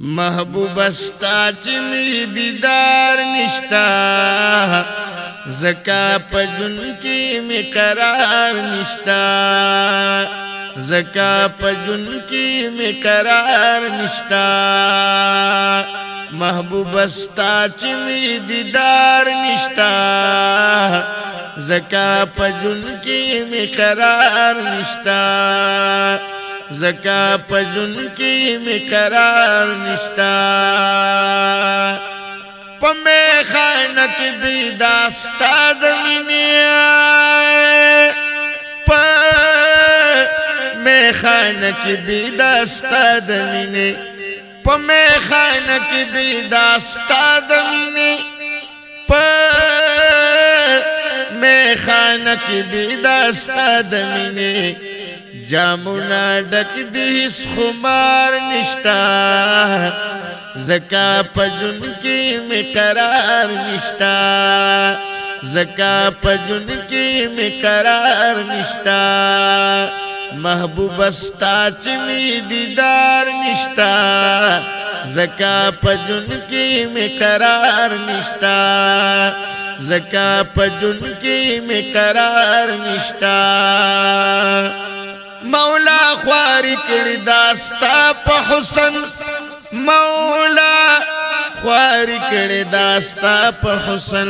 محبوب استا چې می دیدار نشتا زکا پجن کی می قرار نشتا زکا پجن کی می قرار نشتا محبوب استا چې می دیدار نشتا زکا پجن کی می قرار نشتا زکا پجن کی می قرار نشتا پمی خانک دی داستا دمینی پمی خانک دی داستا دمینی پمی خانک دی داستا دمینی پمی خانک دی داستا دمینی جامونا ڈک دیس خمار نشتا زکا پجن کی میں قرار نشتا زکا پجن کی میں قرار نشتا محبوب استا چمی دیدار نشتا زکا پجن کی میں قرار نشتا زکا پجن کی میں قرار نشتا مولا خواری کړي داستا په حسن مولا خواری کړي داستا په حسن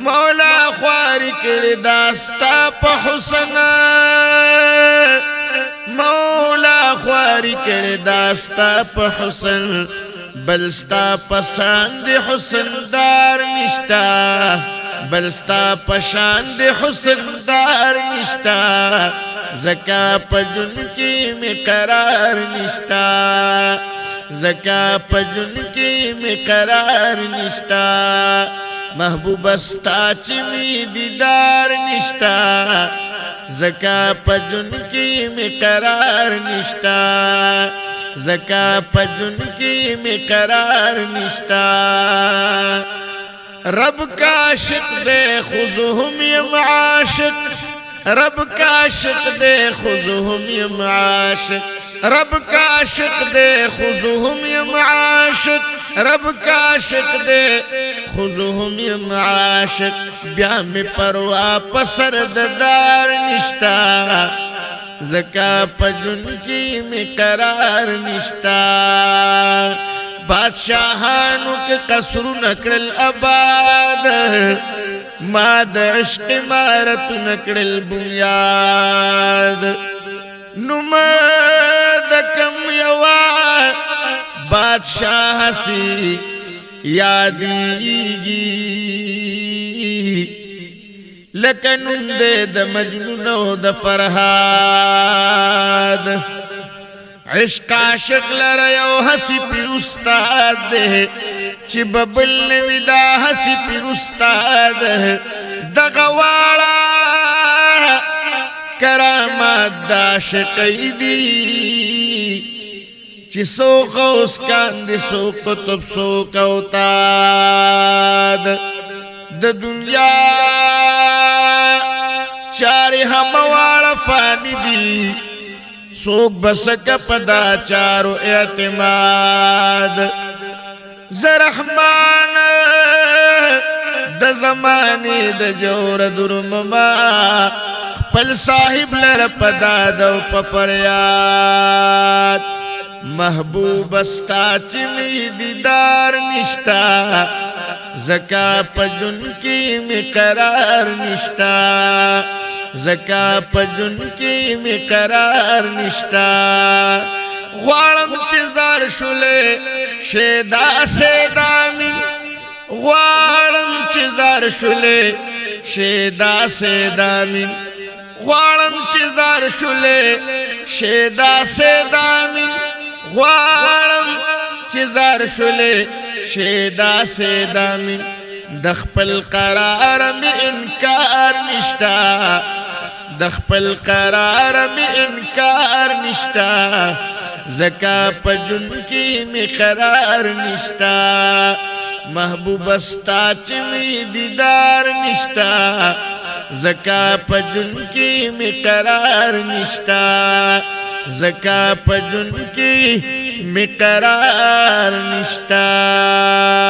مولا خواری کړي داستا په حسن مولا خواری کړي داستا په حسن بلستا پسند حسن دار نشتا بلستا پشاند حسن دار نشتا زکا پجن کی میں قرار نشتا زکا پجن کی میں قرار نشتا محبوب استا چمی دیدار نشتا زکا پجن کی میں قرار نشتا زکا پجن کی میں قرار نشتا رب کا عاشق دے خذہم یم عاشق رب کا عاشق دے خذہم یم عاشق رب کا عاشق دے خذہم یم عاشق رب کا عاشق دے خذہم یم عاشق بیا میں پروا پسر ددار نشتا زکا پجن کی میں قرار نشتا بادشاہانو کے قصر نکڑل آباد ما د عشق عمارت نکڑل بنیاد نما د کم یوا بادشاہ سی یادیگی لکنن دے د مجنون و د فرحاد عشق عاشق لریو حسی پیر استاد دے چی ببل نویدا حسی پیر استاد دغوارا کرامات دا عاشقی دی چی سوق اسکان دی سوق قطب سوق اوتاد د دنیا چاری ہموارا فانی دی سوک بسک پدا چارو اعتماد زرحمان د زمانی د جور درمما خپل صاحب لر پدا دو پفریاد محبوب استا چمی دیدار نشتا زکا پجن کی میں قرار نشتا زکا پجن کی میں قرار نشتا غوارم چیزار شلے شیدا سیدا من غوارم چیزار شلے شیدا سیدا من غوارم چیزار شلے شیدا سیدا من غوارم چیزار شلے شیدا سیدا من دخپل قرار میں انکار نشتا دخپل قرار میں انکار نشتا زکا پجن کی میں قرار نشتا محبوب استا چمی دیدار نشتا زکا پجن کی میں قرار نشتا زکا پجن کی می قرار نشتا